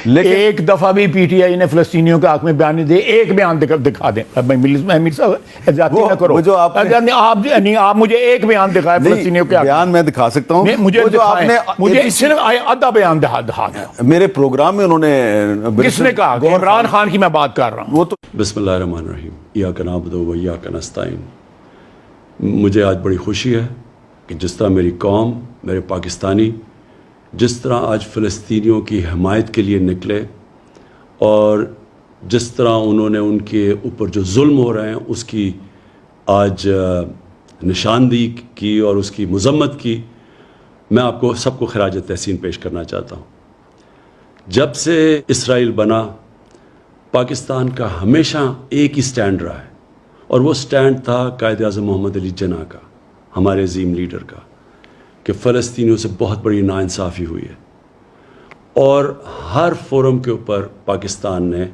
ایک دفعہ بھی پی ٹی آئی نے فلسطینیوں کے حق میں بیان نہیں دے, ایک بیان دکھا دیں. امیر صاحب زیادتی نہ کرو, آپ مجھے ایک بیان دکھائیں فلسطینیوں کے حق میں. بیان میں دکھا سکتا ہوں, مجھے صرف آدھا بیان دکھا دیں. میرے پروگرام میں انہوں نے کس نے کہا؟ عمران خان کی میں بات کر رہا ہوں. وہ تو بسم اللہ الرحمن الرحیم. ایاک نعبد و ایاک نستعین. مجھے آج بڑی خوشی ہے کہ جس طرح میری قوم, میرے پاکستانی جس طرح آج فلسطینیوں کی حمایت کے لیے نکلے, اور جس طرح انہوں نے ان کے اوپر جو ظلم ہو رہے ہیں اس کی آج نشاندہی کی اور اس کی مذمت کی, میں آپ کو سب کو خراج تحسین پیش کرنا چاہتا ہوں. جب سے اسرائیل بنا, پاکستان کا ہمیشہ ایک ہی سٹینڈ رہا ہے, اور وہ سٹینڈ تھا قائد اعظم محمد علی جناح کا, ہمارے عظیم لیڈر کا, کہ فلسطینیوں سے بہت بڑی ناانصافی ہوئی ہے. اور ہر فورم کے اوپر پاکستان نے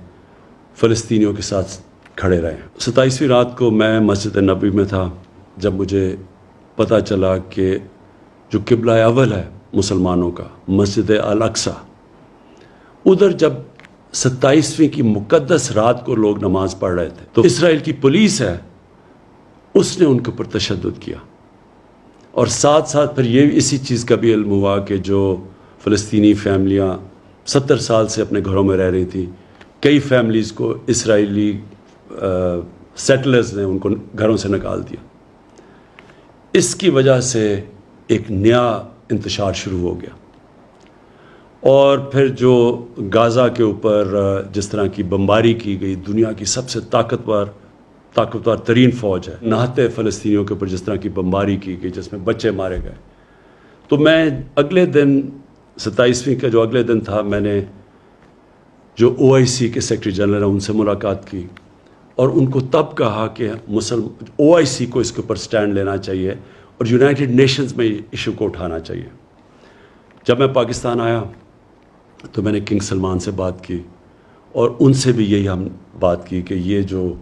فلسطینیوں کے ساتھ کھڑے رہے. 27ویں رات کو میں مسجد نبوی میں تھا جب مجھے پتہ چلا کہ جو قبلہ اول ہے مسلمانوں کا, مسجد الاقصی, ادھر جب 27ویں کی مقدس رات کو لوگ نماز پڑھ رہے تھے تو اسرائیل کی پولیس ہے اس نے ان کے اوپر تشدد کیا. اور ساتھ ساتھ پھر یہ اسی چیز کا بھی علم ہوا کہ جو فلسطینی فیملیاں 70 سال سے اپنے گھروں میں رہ رہی تھیں, کئی فیملیز کو اسرائیلی سیٹلرز نے ان کو گھروں سے نکال دیا. اس کی وجہ سے ایک نیا انتشار شروع ہو گیا. اور پھر جو غازہ کے اوپر جس طرح کی بمباری کی گئی, دنیا کی سب سے طاقتور ترین فوج ہے, نہتے فلسطینیوں کے اوپر جس طرح کی بمباری کی گئی جس میں بچے مارے گئے, تو میں اگلے دن 27ویں کا جو اگلے دن تھا, میں نے جو OIC کے سیکرٹری جنرل ہیں ان سے ملاقات کی, اور ان کو تب کہا کہ OIC کو اس کے اوپر سٹینڈ لینا چاہیے اور یونائٹڈ نیشنز میں ایشو کو اٹھانا چاہیے. جب میں پاکستان آیا تو میں نے کنگ سلمان سے بات کی, اور ان سے بھی یہی ہم بات کی کہ یہ جو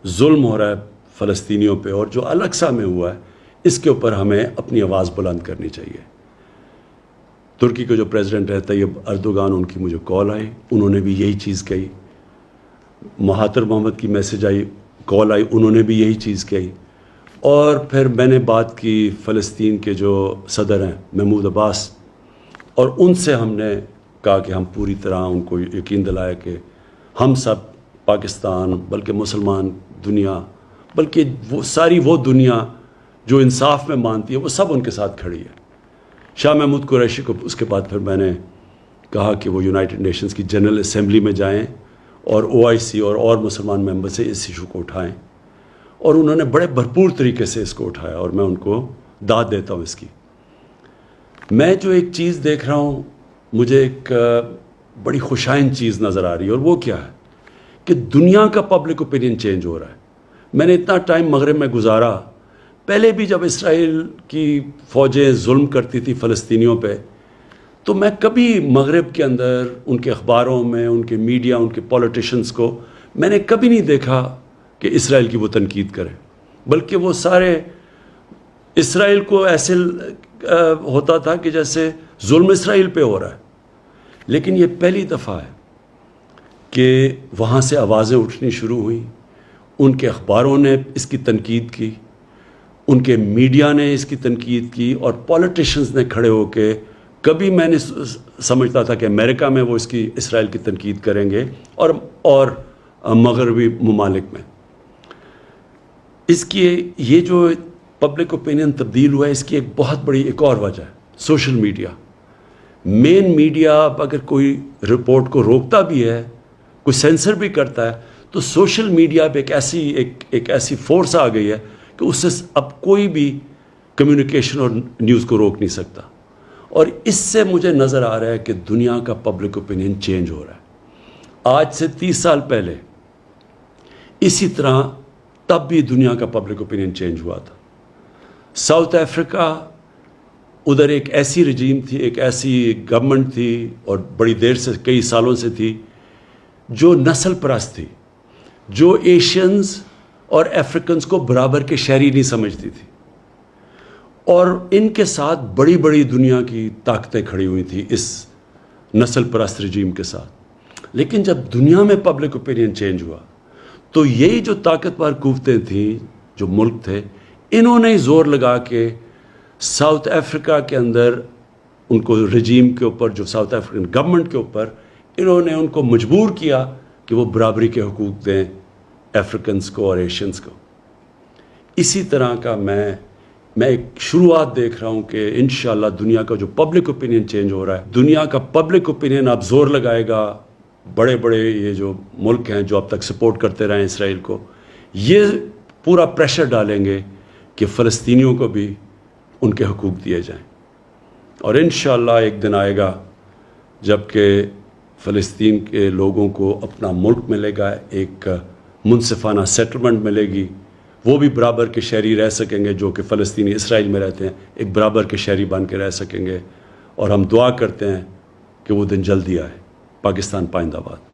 ظلم ہو رہا ہے فلسطینیوں پہ اور جو الاقصی میں ہوا ہے, اس کے اوپر ہمیں اپنی آواز بلند کرنی چاہیے. ترکی کے جو پریزیڈنٹ ہے طیب اردوغان, ان کی مجھے کال آئی, انہوں نے بھی یہی چیز کہی. مہاتر محمد کی میسج آئی, کال آئی, انہوں نے بھی یہی چیز کہی. اور پھر میں نے بات کی فلسطین کے جو صدر ہیں محمود عباس, اور ان سے ہم نے کہا کہ ہم پوری طرح ان کو یقین دلایا کہ ہم سب پاکستان, بلکہ مسلمان دنیا, بلکہ وہ دنیا جو انصاف میں مانتی ہے, وہ سب ان کے ساتھ کھڑی ہے. شاہ محمود قریشی کو اس کے بعد پھر میں نے کہا کہ وہ یونائٹڈ نیشنز کی جنرل اسمبلی میں جائیں اور OIC اور مسلمان ممبر سے اس ایشو کو اٹھائیں, اور انہوں نے بڑے بھرپور طریقے سے اس کو اٹھایا, اور میں ان کو داد دیتا ہوں اس کی. میں جو ایک چیز دیکھ رہا ہوں, مجھے ایک بڑی خوشائن چیز نظر آ رہی ہے, اور وہ کیا ہے کہ دنیا کا پبلک اوپینین چینج ہو رہا ہے. میں نے اتنا ٹائم مغرب میں گزارا, پہلے بھی جب اسرائیل کی فوجیں ظلم کرتی تھی فلسطینیوں پہ, تو میں کبھی مغرب کے اندر ان کے اخباروں میں, ان کے میڈیا, ان کے پولیٹیشنز کو میں نے کبھی نہیں دیکھا کہ اسرائیل کی وہ تنقید کریں, بلکہ وہ سارے اسرائیل کو ایسے ہوتا تھا کہ جیسے ظلم اسرائیل پہ ہو رہا ہے. لیکن یہ پہلی دفعہ ہے کہ وہاں سے آوازیں اٹھنی شروع ہوئیں, ان کے اخباروں نے اس کی تنقید کی, ان کے میڈیا نے اس کی تنقید کی, اور پولیٹیشنز نے کھڑے ہو کے, کبھی میں نے سمجھتا تھا کہ امریکہ میں وہ اسرائیل کی تنقید کریں گے اور مغربی ممالک میں. اس کی یہ جو پبلک اوپینین تبدیل ہوا ہے, اس کی ایک بہت بڑی ایک اور وجہ ہے سوشل میڈیا. مین میڈیا اگر کوئی رپورٹ کو روکتا بھی ہے, کوئی سینسر بھی کرتا ہے, تو سوشل میڈیا پہ ایک ایسی فورس آ گئی ہے کہ اس سے اب کوئی بھی کمیونیکیشن اور نیوز کو روک نہیں سکتا. اور اس سے مجھے نظر آ رہا ہے کہ دنیا کا پبلک اوپینین چینج ہو رہا ہے. آج سے 30 سال پہلے اسی طرح تب بھی دنیا کا پبلک اوپینین چینج ہوا تھا. ساؤتھ افریقہ, ادھر ایک ایسی رجیم تھی, ایک ایسی گورنمنٹ تھی, اور بڑی دیر سے, کئی سالوں سے تھی, جو نسل پرست تھی, جو ایشینز اور افریقنز کو برابر کے شہری نہیں سمجھتی تھی, اور ان کے ساتھ بڑی بڑی دنیا کی طاقتیں کھڑی ہوئی تھیں اس نسل پرست رجیم کے ساتھ. لیکن جب دنیا میں پبلک اوپینین چینج ہوا تو یہی جو طاقتور قوتیں تھیں، جو ملک تھے، انہوں نے زور لگا کے ساؤتھ افریقہ کے اندر ان کو رجیم کے اوپر، جو ساؤتھ افریقن گورنمنٹ کے اوپر، انہوں نے ان کو مجبور کیا کہ وہ برابری کے حقوق دیں افریقنس کو اور ایشینز کو۔ اسی طرح کا میں ایک شروعات دیکھ رہا ہوں کہ انشاءاللہ دنیا کا جو پبلک اوپینین چینج ہو رہا ہے، دنیا کا پبلک اوپینین اب زور لگائے گا، بڑے بڑے یہ جو ملک ہیں جو اب تک سپورٹ کرتے رہے ہیں اسرائیل کو، یہ پورا پریشر ڈالیں گے کہ فلسطینیوں کو بھی ان کے حقوق دیے جائیں۔ اور انشاءاللہ ایک دن آئے گا جب کہ فلسطین کے لوگوں کو اپنا ملک ملے گا، ایک منصفانہ سیٹلمنٹ ملے گی، وہ بھی برابر کے شہری رہ سکیں گے جو کہ فلسطینی اسرائیل میں رہتے ہیں، ایک برابر کے شہری بن کے رہ سکیں گے، اور ہم دعا کرتے ہیں کہ وہ دن جلدی آئے۔ پاکستان پائندہ باد۔